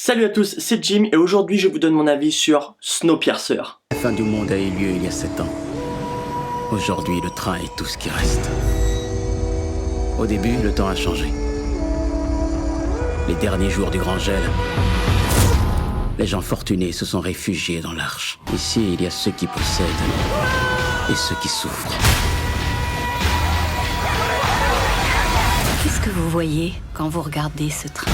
Salut à tous, c'est Jim et aujourd'hui je vous donne mon avis sur Snowpiercer. La fin du monde a eu lieu il y a 7 ans. Aujourd'hui, le train est tout ce qui reste. Au début, le temps a changé. Les derniers jours du grand gel, les gens fortunés se sont réfugiés dans l'arche. Ici, il y a ceux qui possèdent et ceux qui souffrent. Qu'est-ce que vous voyez quand vous regardez ce train ?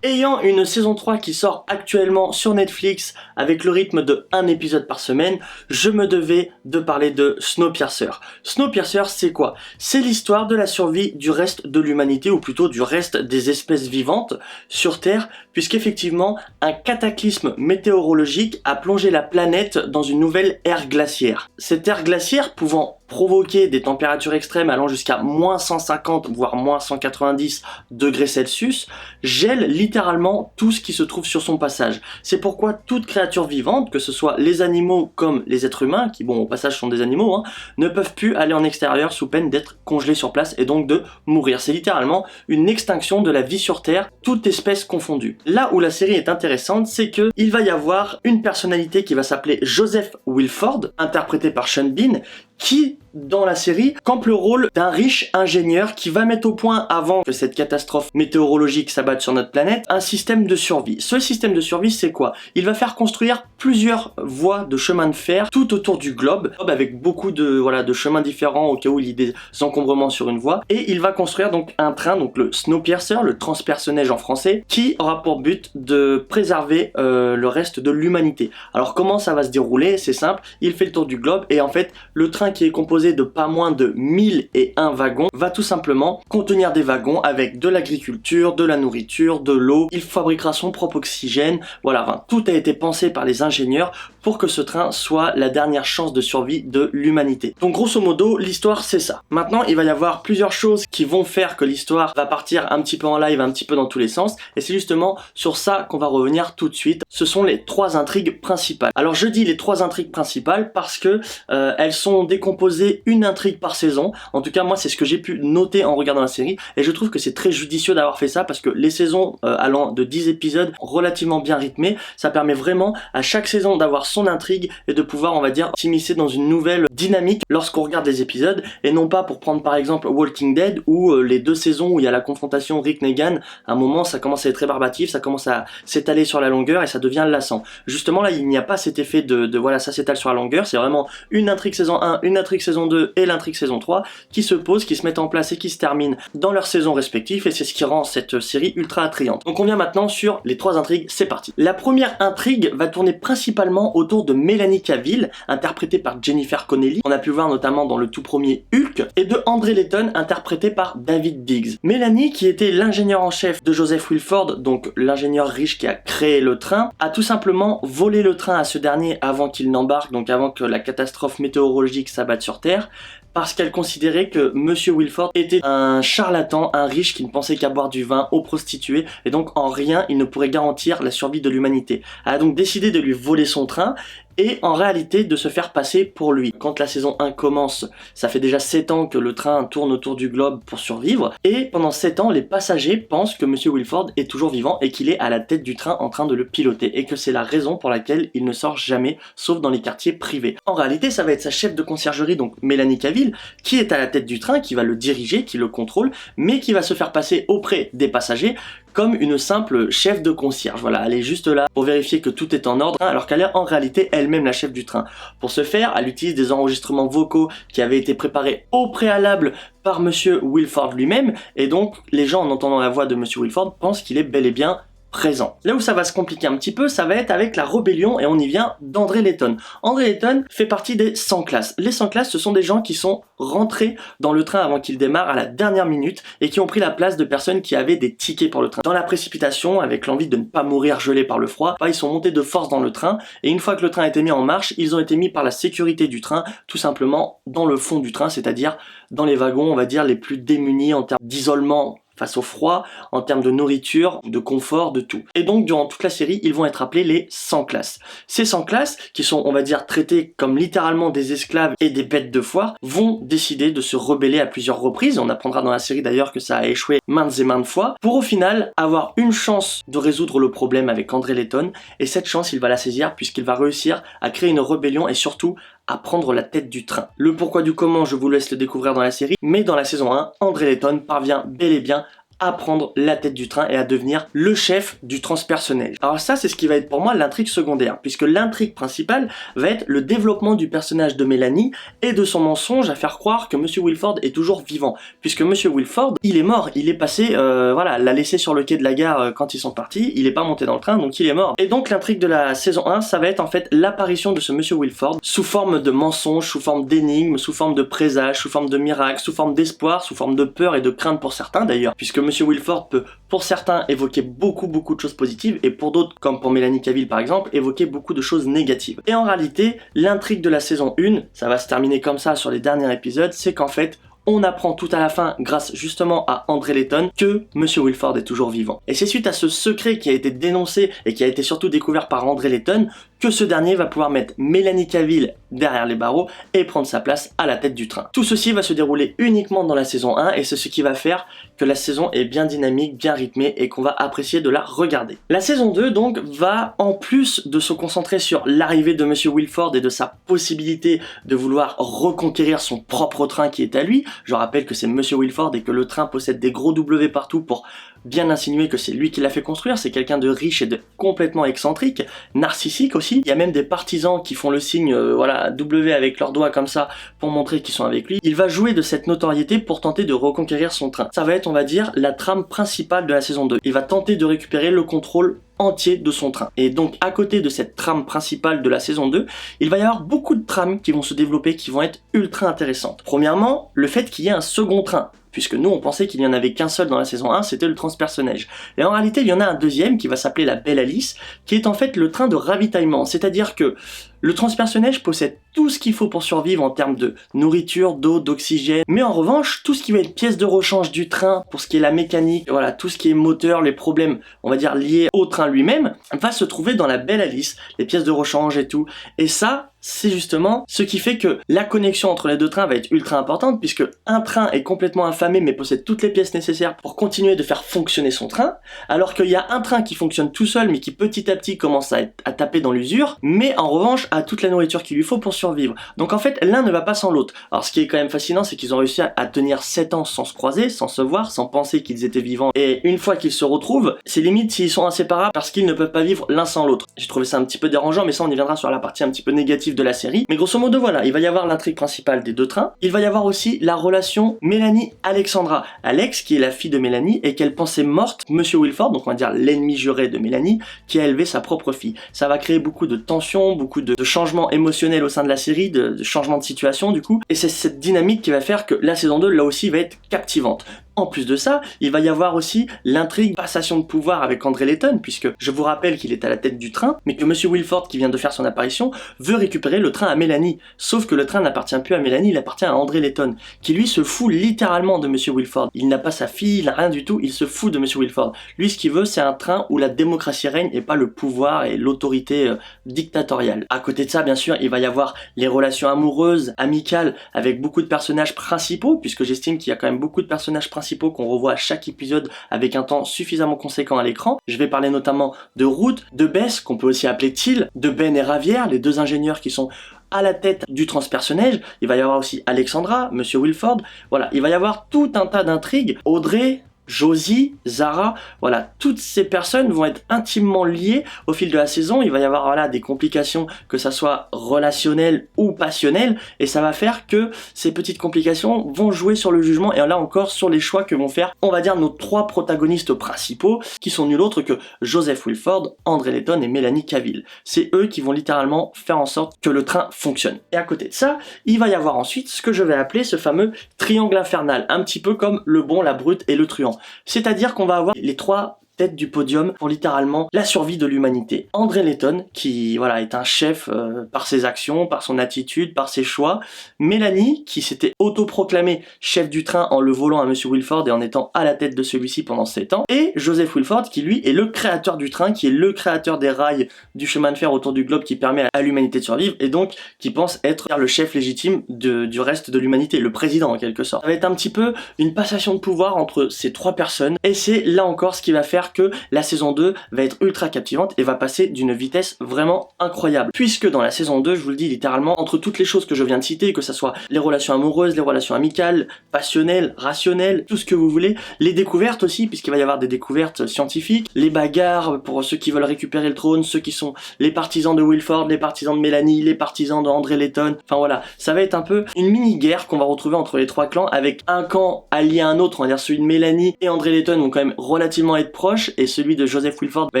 Ayant une saison 3 qui sort actuellement sur Netflix avec le rythme de un épisode par semaine, je me devais de parler de Snowpiercer. Snowpiercer, c'est quoi? C'est l'histoire de la survie du reste de l'humanité, ou plutôt du reste des espèces vivantes sur Terre, puisqu'effectivement, un cataclysme météorologique a plongé la planète dans une nouvelle ère glaciaire. Cette ère glaciaire pouvant provoquer des températures extrêmes allant jusqu'à moins 150 voire moins 190 degrés Celsius, gèle littéralement tout ce qui se trouve sur son passage. C'est pourquoi toute créature vivante, que ce soit les animaux comme les êtres humains, qui bon au passage sont des animaux, ne peuvent plus aller en extérieur sous peine d'être congelés sur place et donc de mourir. C'est littéralement une extinction de la vie sur Terre, toute espèce confondue. Là où la série est intéressante, c'est que il va y avoir une personnalité qui va s'appeler Joseph Wilford, interprété par Sean Bean, qui, dans la série, campe le rôle d'un riche ingénieur qui va mettre au point, avant que cette catastrophe météorologique s'abatte sur notre planète, un système de survie. Ce système de survie, c'est quoi? Il va faire construire plusieurs voies de chemin de fer tout autour du globe, avec beaucoup de chemins différents au cas où il y a des encombrements sur une voie, et il va construire donc un train, donc le Snowpiercer, le transperce-neige en français, qui aura pour but de préserver le reste de l'humanité. Alors comment ça va se dérouler? C'est simple, il fait le tour du globe, et en fait, le train qui est composé de pas moins de 1001 wagons va tout simplement contenir des wagons avec de l'agriculture, de la nourriture, de l'eau. Il fabriquera son propre oxygène. Voilà, enfin, tout a été pensé par les ingénieurs pour que ce train soit la dernière chance de survie de l'humanité. Donc grosso modo, l'histoire c'est ça. Maintenant, il va y avoir plusieurs choses qui vont faire que l'histoire va partir un petit peu en live, un petit peu dans tous les sens, et c'est justement sur ça qu'on va revenir tout de suite. Ce sont les trois intrigues principales. Alors je dis les trois intrigues principales parce que elles sont décomposer une intrigue par saison. En tout cas, moi, c'est ce que j'ai pu noter en regardant la série, et je trouve que c'est très judicieux d'avoir fait ça parce que les saisons allant de 10 épisodes relativement bien rythmés, ça permet vraiment à chaque saison d'avoir son intrigue et de pouvoir, on va dire, s'immiscer dans une nouvelle dynamique lorsqu'on regarde des épisodes, et non pas pour prendre par exemple Walking Dead où les 2 saisons où il y a la confrontation Rick-Negan, à un moment ça commence à être rébarbatif, ça commence à s'étaler sur la longueur et ça devient lassant. Justement là, il n'y a pas cet effet de voilà, ça s'étale sur la longueur, c'est vraiment une intrigue saison 1, une intrigue saison 2 et l'intrigue saison 3 qui se posent, qui se mettent en place et qui se terminent dans leurs saisons respectives, et c'est ce qui rend cette série ultra attrayante. Donc on vient maintenant sur les trois intrigues, c'est parti. La première intrigue va tourner principalement autour de Melanie Cavill, interprétée par Jennifer Connelly, on a pu voir notamment dans le tout premier Hulk, et de André Layton, interprété par David Diggs. Melanie, qui était l'ingénieur en chef de Joseph Wilford, donc l'ingénieur riche qui a créé le train, a tout simplement volé le train à ce dernier avant qu'il n'embarque, donc avant que la catastrophe météorologique s'abatte sur Terre, parce qu'elle considérait que Monsieur Wilford était un charlatan, un riche qui ne pensait qu'à boire du vin aux prostituées, et donc en rien il ne pourrait garantir la survie de l'humanité. Elle a donc décidé de lui voler son train, et en réalité de se faire passer pour lui. Quand la saison 1 commence, ça fait déjà 7 ans que le train tourne autour du globe pour survivre, et pendant 7 ans, les passagers pensent que Monsieur Wilford est toujours vivant et qu'il est à la tête du train en train de le piloter, et que c'est la raison pour laquelle il ne sort jamais, sauf dans les quartiers privés. En réalité, ça va être sa chef de conciergerie, donc Melanie Cavill, qui est à la tête du train, qui va le diriger, qui le contrôle, mais qui va se faire passer auprès des passagers comme une simple chef de concierge. Voilà, elle est juste là pour vérifier que tout est en ordre, alors qu'elle est en réalité elle-même la chef du train. Pour ce faire, elle utilise des enregistrements vocaux qui avaient été préparés au préalable par Monsieur Wilford lui-même, et donc les gens, en entendant la voix de Monsieur Wilford, pensent qu'il est bel et bien présent. Là où ça va se compliquer un petit peu, ça va être avec la rébellion, et on y vient d'André Layton. André Layton fait partie des 100 classes. Les 100 classes, ce sont des gens qui sont rentrés dans le train avant qu'il démarre à la dernière minute et qui ont pris la place de personnes qui avaient des tickets pour le train. Dans la précipitation, avec l'envie de ne pas mourir gelés par le froid, ils sont montés de force dans le train, et une fois que le train a été mis en marche, ils ont été mis par la sécurité du train, tout simplement dans le fond du train, c'est-à-dire dans les wagons, on va dire, les plus démunis en termes d'isolement face au froid, en termes de nourriture, de confort, de tout. Et donc durant toute la série, ils vont être appelés les 100 classes. Ces 100 classes, qui sont on va dire traités comme littéralement des esclaves et des bêtes de foire, vont décider de se rebeller à plusieurs reprises. On apprendra dans la série d'ailleurs que ça a échoué maintes et maintes fois, pour au final avoir une chance de résoudre le problème avec André Letton, et cette chance il va la saisir puisqu'il va réussir à créer une rébellion et surtout à prendre la tête du train. Le pourquoi du comment, je vous laisse le découvrir dans la série, mais dans la saison 1, André Letton parvient bel et bien à prendre la tête du train et à devenir le chef du transpersonnage. Alors ça, c'est ce qui va être pour moi l'intrigue secondaire, puisque l'intrigue principale va être le développement du personnage de Mélanie et de son mensonge à faire croire que Monsieur Wilford est toujours vivant, puisque Monsieur Wilford, il est mort, il est passé, voilà, l'a laissé sur le quai de la gare quand ils sont partis, il est pas monté dans le train, donc il est mort. Et donc l'intrigue de la saison 1, ça va être en fait l'apparition de ce Monsieur Wilford sous forme de mensonge, sous forme d'énigme, sous forme de présage, sous forme de miracle, sous forme d'espoir, sous forme de peur et de crainte pour certains d'ailleurs, puisque Monsieur Wilford peut, pour certains, évoquer beaucoup de choses positives, et pour d'autres, comme pour Mélanie Cavill par exemple, évoquer beaucoup de choses négatives. Et en réalité, l'intrigue de la saison 1, ça va se terminer comme ça sur les derniers épisodes, c'est qu'en fait, on apprend tout à la fin, grâce justement à André Letton, que Monsieur Wilford est toujours vivant. Et c'est suite à ce secret qui a été dénoncé et qui a été surtout découvert par André Letton que ce dernier va pouvoir mettre Mélanie Cavill derrière les barreaux et prendre sa place à la tête du train. Tout ceci va se dérouler uniquement dans la saison 1 et c'est ce qui va faire que la saison est bien dynamique, bien rythmée et qu'on va apprécier de la regarder. La saison 2 donc va, en plus de se concentrer sur l'arrivée de Monsieur Wilford et de sa possibilité de vouloir reconquérir son propre train qui est à lui, je rappelle que c'est Monsieur Wilford et que le train possède des gros W partout pour bien insinuer que c'est lui qui l'a fait construire, c'est quelqu'un de riche et de complètement excentrique, narcissique aussi. Il y a même des partisans qui font le signe voilà, W avec leurs doigts comme ça pour montrer qu'ils sont avec lui. Il va jouer de cette notoriété pour tenter de reconquérir son train. Ça va être, on va dire, la trame principale de la saison 2. Il va tenter de récupérer le contrôle entier de son train. Et donc à côté de cette trame principale de la saison 2, il va y avoir beaucoup de trames qui vont se développer, qui vont être ultra intéressantes. Premièrement, le fait qu'il y ait un second train, puisque nous on pensait qu'il n'y en avait qu'un seul dans la saison 1, c'était le transpersonnage. Et en réalité il y en a un deuxième qui va s'appeler la Belle Alice, qui est en fait le train de ravitaillement, c'est-à-dire que le transpersonnage possède tout ce qu'il faut pour survivre en termes de nourriture, d'eau, d'oxygène, mais en revanche, tout ce qui va être pièce de rechange du train, pour ce qui est la mécanique, voilà, tout ce qui est moteur, les problèmes, on va dire, liés au train lui-même, va se trouver dans la Belle Alice, les pièces de rechange et tout. Et ça, c'est justement ce qui fait que la connexion entre les deux trains va être ultra importante, puisque un train est complètement affamé, mais possède toutes les pièces nécessaires pour continuer de faire fonctionner son train, alors qu'il y a un train qui fonctionne tout seul, mais qui petit à petit commence à taper dans l'usure, mais en revanche, a toute la nourriture qu'il lui faut pour survivre. Donc en fait, l'un ne va pas sans l'autre. Alors ce qui est quand même fascinant, c'est qu'ils ont réussi à tenir 7 ans sans se croiser, sans se voir, sans penser qu'ils étaient vivants. Et une fois qu'ils se retrouvent, c'est limite s'ils sont inséparables parce qu'ils ne peuvent pas vivre l'un sans l'autre. J'ai trouvé ça un petit peu dérangeant, mais ça on y viendra sur la partie un petit peu négative de la série. Mais grosso modo voilà, il va y avoir l'intrigue principale des deux trains. Il va y avoir aussi la relation Mélanie-Alexandra. Alex, qui est la fille de Mélanie et qu'elle pensait morte, Monsieur Wilford, donc on va dire l'ennemi juré de Mélanie, qui a élevé sa propre fille. Ça va créer beaucoup de tensions, beaucoup de changements émotionnels au sein de la série, de changements de situation du coup, et c'est cette dynamique qui va faire que la saison 2 là aussi va être captivante. En plus de ça, il va y avoir aussi l'intrigue passation de pouvoir avec André Letton, puisque je vous rappelle qu'il est à la tête du train, mais que Monsieur Wilford, qui vient de faire son apparition, veut récupérer le train à Mélanie. Sauf que le train n'appartient plus à Mélanie, il appartient à André Letton, qui lui se fout littéralement de Monsieur Wilford. Il n'a pas sa fille, il n'a rien du tout, il se fout de Monsieur Wilford. Lui, ce qu'il veut, c'est un train où la démocratie règne et pas le pouvoir et l'autorité dictatoriale. À côté de ça, bien sûr, il va y avoir les relations amoureuses, amicales, avec beaucoup de personnages principaux, puisque j'estime qu'il y a quand même beaucoup de personnages principaux qu'on revoit à chaque épisode avec un temps suffisamment conséquent à l'écran. Je vais parler notamment de Ruth, de Bess, qu'on peut aussi appeler Till, de Ben et Ravière, les deux ingénieurs qui sont à la tête du transpersonnage. Il va y avoir aussi Alexandra, Monsieur Wilford, voilà, il va y avoir tout un tas d'intrigues. Audrey, Josie, Zara, voilà, toutes ces personnes vont être intimement liées au fil de la saison. Il va y avoir voilà, des complications, que ça soit relationnelles ou passionnelles, et ça va faire que ces petites complications vont jouer sur le jugement, et là encore sur les choix que vont faire, on va dire, nos trois protagonistes principaux, qui sont nul autre que Joseph Wilford, André Letton et Mélanie Cavill. C'est eux qui vont littéralement faire en sorte que le train fonctionne. Et à côté de ça, il va y avoir ensuite ce que je vais appeler ce fameux triangle infernal, un petit peu comme le bon, la brute et le truand. C'est-à-dire qu'on va avoir les trois tête du podium pour littéralement la survie de l'humanité. André Letton, qui voilà est un chef par ses actions, par son attitude, par ses choix. Mélanie, qui s'était autoproclamée chef du train en le volant à Monsieur Wilford et en étant à la tête de celui-ci pendant 7 ans. Et Joseph Wilford, qui lui est le créateur du train, qui est le créateur des rails du chemin de fer autour du globe qui permet à l'humanité de survivre et donc qui pense être le chef légitime du reste de l'humanité, le président en quelque sorte. Ça va être un petit peu une passation de pouvoir entre ces trois personnes et c'est là encore ce qui va faire que la saison 2 va être ultra captivante et va passer d'une vitesse vraiment incroyable. Puisque dans la saison 2, je vous le dis littéralement, entre toutes les choses que je viens de citer, que ça soit les relations amoureuses, les relations amicales, passionnelles, rationnelles, tout ce que vous voulez, les découvertes aussi, puisqu'il va y avoir des découvertes scientifiques, les bagarres pour ceux qui veulent récupérer le trône, ceux qui sont les partisans de Wilford, les partisans de Mélanie, les partisans de André Letton, enfin voilà, ça va être un peu une mini-guerre qu'on va retrouver entre les trois clans, avec un camp allié à un autre, on va dire celui de Mélanie et André Letton vont quand même relativement être proches, et celui de Joseph Wilford va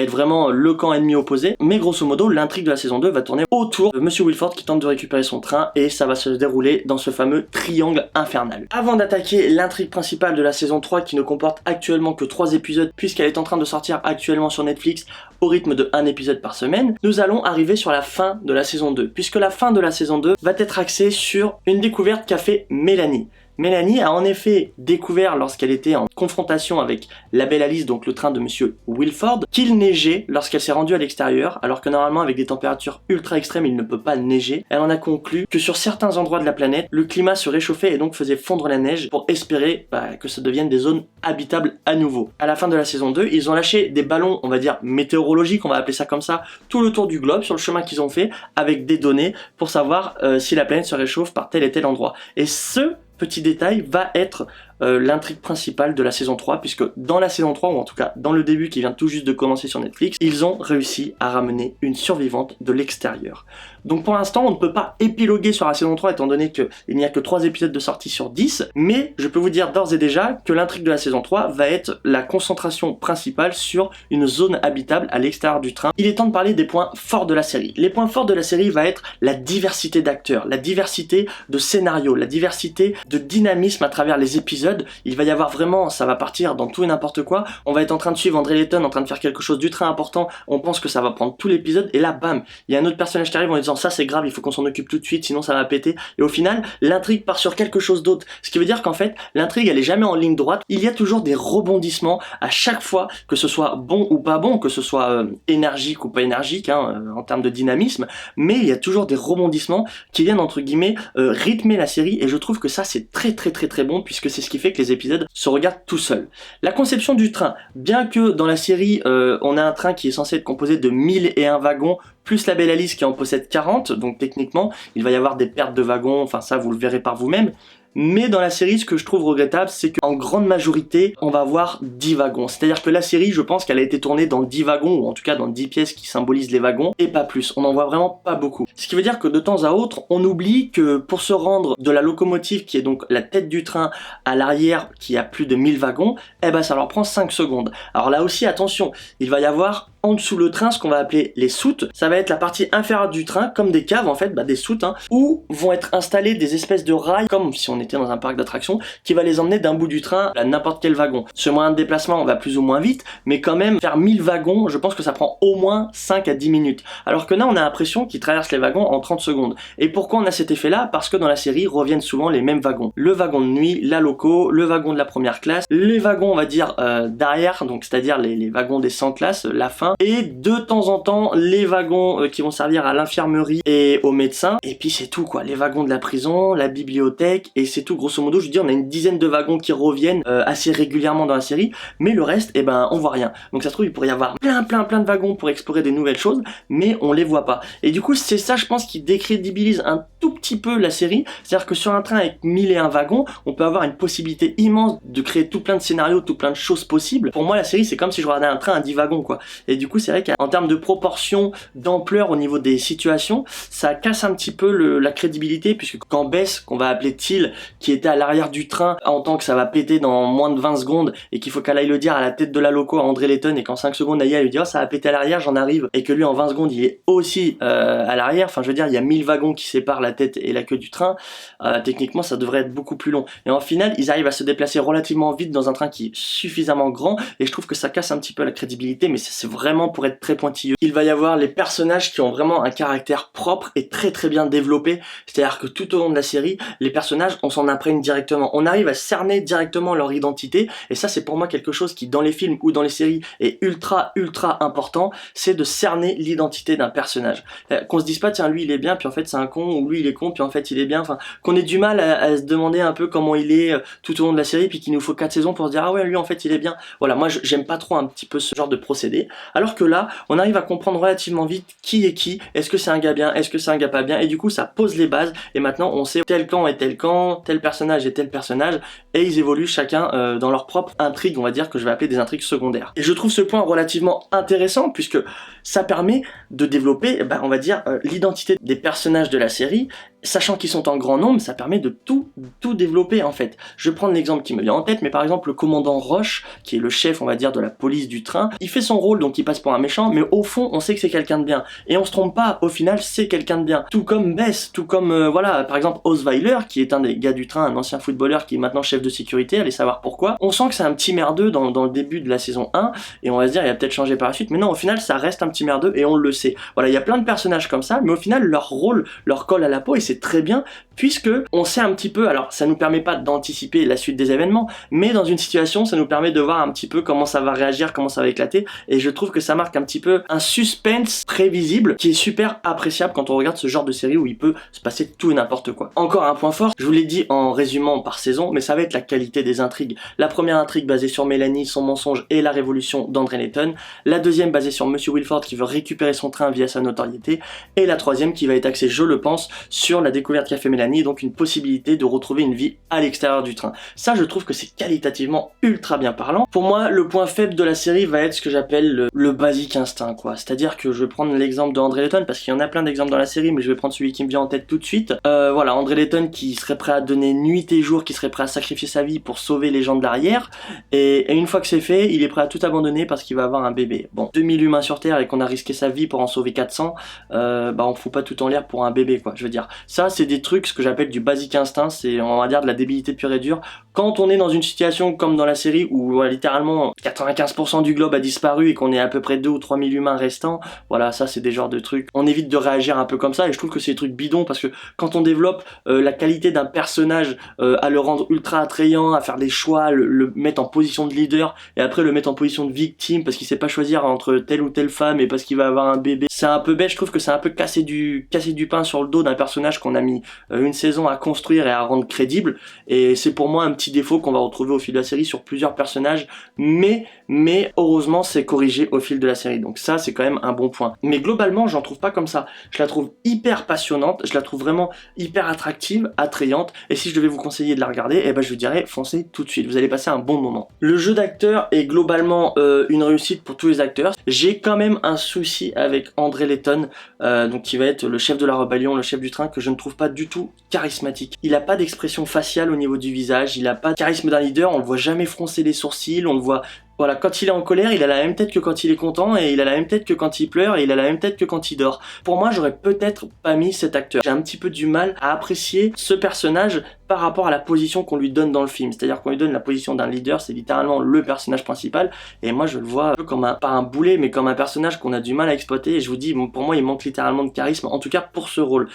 être vraiment le camp ennemi opposé, mais grosso modo, l'intrigue de la saison 2 va tourner autour de Monsieur Wilford qui tente de récupérer son train, et ça va se dérouler dans ce fameux triangle infernal. Avant d'attaquer l'intrigue principale de la saison 3 qui ne comporte actuellement que 3 épisodes puisqu'elle est en train de sortir actuellement sur Netflix au rythme de 1 épisode par semaine, nous allons arriver sur la fin de la saison 2, puisque la fin de la saison 2 va être axée sur une découverte qu'a fait Mélanie. Mélanie a en effet découvert lorsqu'elle était en confrontation avec la belle Alice, donc le train de Monsieur Wilford, qu'il neigeait lorsqu'elle s'est rendue à l'extérieur, alors que normalement avec des températures ultra extrêmes il ne peut pas neiger. Elle en a conclu que sur certains endroits de la planète, le climat se réchauffait et donc faisait fondre la neige pour espérer que ça devienne des zones habitables à nouveau. À la fin de la saison 2, ils ont lâché des ballons, on va dire météorologiques, on va appeler ça comme ça, tout le tour du globe sur le chemin qu'ils ont fait, avec des données pour savoir si la planète se réchauffe par tel et tel endroit. Et ce petit détail va être l'intrigue principale de la saison 3, puisque dans la saison 3, ou en tout cas dans le début qui vient tout juste de commencer sur Netflix, ils ont réussi à ramener une survivante de l'extérieur. Donc pour l'instant, on ne peut pas épiloguer sur la saison 3 étant donné qu'il n'y a que 3 épisodes de sortie sur 10, mais je peux vous dire d'ores et déjà que l'intrigue de la saison 3 va être la concentration principale sur une zone habitable à l'extérieur du train. Il est temps de parler des points forts de la série. Les points forts de la série va être la diversité d'acteurs, la diversité de scénarios, la diversité de dynamisme à travers les épisodes. Il va y avoir vraiment, ça va partir dans tout et n'importe quoi. On va être en train de suivre André Letton en train de faire quelque chose d'ultra important, on pense que ça va prendre tout l'épisode et là bam, il y a un autre personnage qui arrive en disant ça c'est grave, il faut qu'on s'en occupe tout de suite sinon ça va péter, et au final l'intrigue part sur quelque chose d'autre, ce qui veut dire qu'en fait l'intrigue elle est jamais en ligne droite, il y a toujours des rebondissements à chaque fois, que ce soit bon ou pas bon, que ce soit énergique ou pas énergique en termes de dynamisme, mais il y a toujours des rebondissements qui viennent entre guillemets rythmer la série, et je trouve que ça c'est très bon puisque c'est ce qui fait que les épisodes se regardent tout seuls. La conception du train, bien que dans la série on a un train qui est censé être composé de 1001 wagons plus la belle Alice qui en possède 40, donc techniquement il va y avoir des pertes de wagons, enfin ça vous le verrez par vous-même. Mais dans la série, ce que je trouve regrettable, c'est qu'en grande majorité, on va avoir 10 wagons. C'est-à-dire que la série, je pense qu'elle a été tournée dans 10 wagons, ou en tout cas dans 10 pièces qui symbolisent les wagons, et pas plus. On n'en voit vraiment pas beaucoup. Ce qui veut dire que de temps à autre, on oublie que pour se rendre de la locomotive, qui est donc la tête du train, à l'arrière, qui a plus de 1000 wagons, eh ben ça leur prend 5 secondes. Alors là aussi, attention, il va y avoir en dessous le train ce qu'on va appeler les soutes. Ça va être la partie inférieure du train, comme des caves en fait, des soutes, où vont être installés des espèces de rails, comme si on était dans un parc d'attractions, qui va les emmener d'un bout du train à n'importe quel wagon. Ce moyen de déplacement va plus ou moins vite, mais quand même faire 1000 wagons, je pense que ça prend au moins 5 à 10 minutes. Alors que là on a l'impression qu'ils traversent les wagons en 30 secondes. Et pourquoi on a cet effet là? Parce que dans la série reviennent souvent les mêmes wagons. Le wagon de nuit, la loco, le wagon de la première classe, les wagons on va dire d'arrière, donc c'est-à-dire les wagons des 100 classes, la fin, et de temps en temps les wagons qui vont servir à l'infirmerie et aux médecins, et puis c'est tout quoi, les wagons de la prison, la bibliothèque, et c'est tout. Grosso modo je dis on a une dizaine de wagons qui reviennent assez régulièrement dans la série, mais le reste on voit rien. Donc ça se trouve il pourrait y avoir plein de wagons pour explorer des nouvelles choses, mais on les voit pas. Et du coup c'est ça je pense qui décrédibilise un tout petit peu la série, c'est-à-dire que sur un train avec 1001 wagons, on peut avoir une possibilité immense de créer tout plein de scénarios, tout plein de choses possibles. Pour moi la série c'est comme si je regardais un train à 10 wagons quoi. Et du coup c'est vrai qu'en termes de proportion, d'ampleur au niveau des situations, ça casse un petit peu la crédibilité, puisque quand Bess, qu'on va appeler Till, qui était à l'arrière du train, entend que ça va péter dans moins de 20 secondes et qu'il faut qu'elle aille le dire à la tête de la loco à André Letton, et qu'en 5 secondes Aya lui dit oh ça va péter à l'arrière, j'en arrive, et que lui en 20 secondes il est aussi à l'arrière, enfin je veux dire il y a 1000 wagons qui séparent la tête et la queue du train, techniquement ça devrait être beaucoup plus long, et en final ils arrivent à se déplacer relativement vite dans un train qui est suffisamment grand, et je trouve que ça casse un petit peu la crédibilité, mais c'est vraiment pour être très pointilleux. Il va y avoir les personnages qui ont vraiment un caractère propre et très très bien développé, c'est-à-dire que tout au long de la série, les personnages on s'en imprègne directement, on arrive à cerner directement leur identité, et ça c'est pour moi quelque chose qui dans les films ou dans les séries est ultra important, c'est de cerner l'identité d'un personnage, qu'on se dise pas tiens lui il est bien puis en fait c'est un con, ou lui il est con puis en fait il est bien, enfin qu'on ait du mal à se demander un peu comment il est tout au long de la série, puis qu'il nous faut 4 saisons pour se dire ah ouais lui en fait il est bien. Voilà, moi j'aime pas trop un petit peu ce genre de procédé, alors que là on arrive à comprendre relativement vite qui est qui, est-ce que c'est un gars bien, est-ce que c'est un gars pas bien, et du coup ça pose les bases, et maintenant on sait tel camp est tel camp, tel personnage est tel personnage, et ils évoluent chacun dans leur propre intrigue, on va dire, que je vais appeler des intrigues secondaires. Et je trouve ce point relativement intéressant, puisque ça permet de développer, on va dire, l'identité des personnages de la série, sachant qu'ils sont en grand nombre, ça permet de tout développer en fait. Je vais prendre l'exemple qui me vient en tête, mais par exemple le commandant Roche, qui est le chef on va dire de la police du train, il fait son rôle, donc il passe pour un méchant, mais au fond on sait que c'est quelqu'un de bien, et on se trompe pas, au final c'est quelqu'un de bien. Tout comme Bess, tout comme voilà, par exemple Osweiler, qui est un des gars du train, un ancien footballeur qui est maintenant chef de sécurité, allez savoir pourquoi. On sent que c'est un petit merdeux dans le début de la saison 1, et on va se dire il a peut-être changé par la suite, mais non, au final ça reste un petit merdeux, et on le sait. Voilà, il y a plein de personnages comme ça, mais au final leur rôle leur colle à la peau, et c'est très bien, puisque on sait un petit peu, alors ça nous permet pas d'anticiper la suite des événements, mais dans une situation ça nous permet de voir un petit peu comment ça va réagir, comment ça va éclater, et je trouve que ça marque un petit peu un suspense prévisible qui est super appréciable quand on regarde ce genre de série où il peut se passer tout et n'importe quoi. Encore un point fort, je vous l'ai dit en résumant par saison, mais ça va être la qualité des intrigues. La première intrigue basée sur Mélanie, son mensonge et la révolution d'André Letton, la deuxième basée sur Monsieur Wilford qui veut récupérer son train via sa notoriété, et la troisième qui va être axée, je le pense, sur la découverte qu'a fait Mélanie, donc une possibilité de retrouver une vie à l'extérieur du train. Ça je trouve que c'est qualitativement ultra bien parlant. Pour moi le point faible de la série va être ce que j'appelle le basic instinct quoi, c'est-à-dire que je vais prendre l'exemple de André Letton parce qu'il y en a plein d'exemples dans la série, mais je vais prendre celui qui me vient en tête tout de suite. Voilà, André Letton qui serait prêt à donner nuit et jour, qui serait prêt à sacrifier sa vie pour sauver les gens de l'arrière, et une fois que c'est fait, il est prêt à tout abandonner parce qu'il va avoir un bébé. Bon, 2000 humains sur Terre et qu'on a risqué sa vie pour en sauver 400, on fout pas tout en l'air pour un bébé quoi, je veux dire. Ça c'est des trucs, ce que j'appelle du basic instinct, c'est on va dire de la débilité pure et dure. Quand on est dans une situation comme dans la série où littéralement 95% du globe a disparu et qu'on est à peu près 2 ou 3000 humains restants, voilà, ça c'est des genres de trucs. On évite de réagir un peu comme ça, et je trouve que c'est des trucs bidons parce que quand on développe la qualité d'un personnage, à le rendre ultra attrayant, à faire des choix, le mettre en position de leader et après le mettre en position de victime parce qu'il sait pas choisir entre telle ou telle femme et parce qu'il va avoir un bébé, c'est un peu bête. Je trouve que c'est un peu casser du pain sur le dos d'un personnage qu'on a mis une saison à construire et à rendre crédible, et c'est pour moi un petit défaut qu'on va retrouver au fil de la série sur plusieurs personnages, mais heureusement c'est corrigé au fil de la série, donc ça c'est quand même un bon point. Mais globalement j'en trouve pas comme ça, je la trouve hyper passionnante, je la trouve vraiment hyper attractive, attrayante, et si je devais vous conseiller de la regarder, je vous dirais foncez tout de suite, vous allez passer un bon moment. Le jeu d'acteur est globalement une réussite pour tous les acteurs. J'ai quand même un souci avec André Letton, donc qui va être le chef de la rébellion, le chef du train, que je ne trouve pas du tout charismatique. Il a pas d'expression faciale au niveau du visage, il a pas de charisme d'un leader, on le voit jamais froncer les sourcils, on le voit... Voilà, quand il est en colère, il a la même tête que quand il est content, et il a la même tête que quand il pleure, et il a la même tête que quand il dort. Pour moi, j'aurais peut-être pas mis cet acteur. J'ai un petit peu du mal à apprécier ce personnage par rapport à la position qu'on lui donne dans le film. C'est-à-dire qu'on lui donne la position d'un leader, c'est littéralement le personnage principal, et moi je le vois un peu comme pas un boulet, mais comme un personnage qu'on a du mal à exploiter, et je vous dis, pour moi il manque littéralement de charisme, en tout cas pour ce rôle.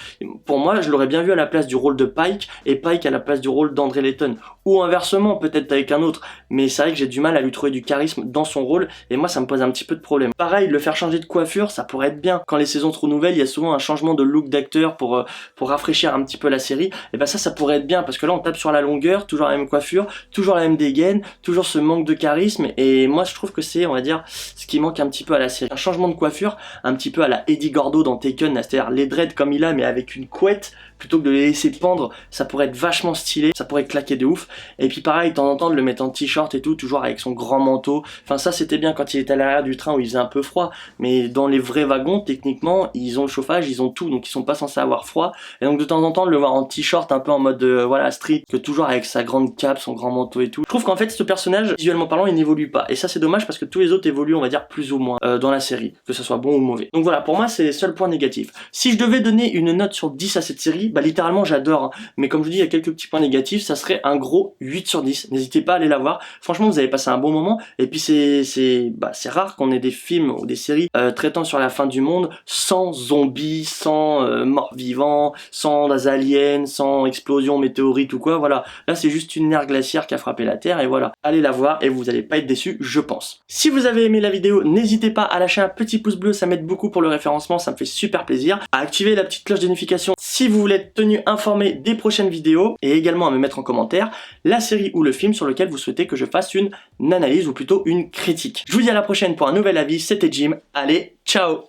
Pour moi, je l'aurais bien vu à la place du rôle de Pike, et Pike à la place du rôle d'André Letton. Ou inversement, peut-être avec un autre, mais c'est vrai que j'ai du mal à lui trouver du charisme dans son rôle, et moi ça me pose un petit peu de problème. Pareil, le faire changer de coiffure, ça pourrait être bien. Quand les saisons se renouvellent, il y a souvent un changement de look d'acteur pour rafraîchir un petit peu la série, et ça pourrait être bien, parce que là on tape sur la longueur, toujours la même coiffure, toujours la même dégaine, toujours ce manque de charisme, et moi je trouve que c'est, on va dire, ce qui manque un petit peu à la série. Un changement de coiffure, un petit peu à la Eddie Gordo dans Taken, c'est-à-dire les dreads comme il a, mais avec une couette, plutôt que de les laisser pendre, ça pourrait être vachement stylé, ça pourrait claquer de ouf. Et puis pareil, de temps en temps de le mettre en t-shirt et tout, toujours avec son grand manteau. Enfin ça c'était bien quand il était à l'arrière du train où il faisait un peu froid, mais dans les vrais wagons techniquement ils ont le chauffage, ils ont tout, donc ils sont pas censés avoir froid. Et donc de temps en temps de le voir en t-shirt un peu en mode voilà street, que toujours avec sa grande cape, son grand manteau et tout. Je trouve qu'en fait ce personnage visuellement parlant il n'évolue pas, et ça c'est dommage parce que tous les autres évoluent on va dire plus ou moins dans la série, que ce soit bon ou mauvais. Donc voilà, pour moi c'est les seuls points négatifs. Si je devais donner une note sur 10 à cette série, bah littéralement j'adore, hein. Mais comme je dis il y a quelques petits points négatifs, ça serait un gros 8 sur 10. N'hésitez pas à aller la voir, franchement vous avez passé un bon moment, et puis c'est rare qu'on ait des films ou des séries traitant sur la fin du monde sans zombies, sans morts vivants, sans aliens, sans explosion météorite ou quoi, voilà. Là c'est juste une ère glaciaire qui a frappé la Terre, et voilà. Allez la voir et vous allez pas être déçus, je pense. Si vous avez aimé la vidéo, n'hésitez pas à lâcher un petit pouce bleu, ça m'aide beaucoup pour le référencement, ça me fait super plaisir. À activer la petite cloche de notification si vous voulez être tenu informé des prochaines vidéos, et également à me mettre en commentaire la série ou le film sur lequel vous souhaitez que je fasse une analyse ou plutôt une critique. Je vous dis à la prochaine pour un nouvel avis, c'était Jim, allez, ciao!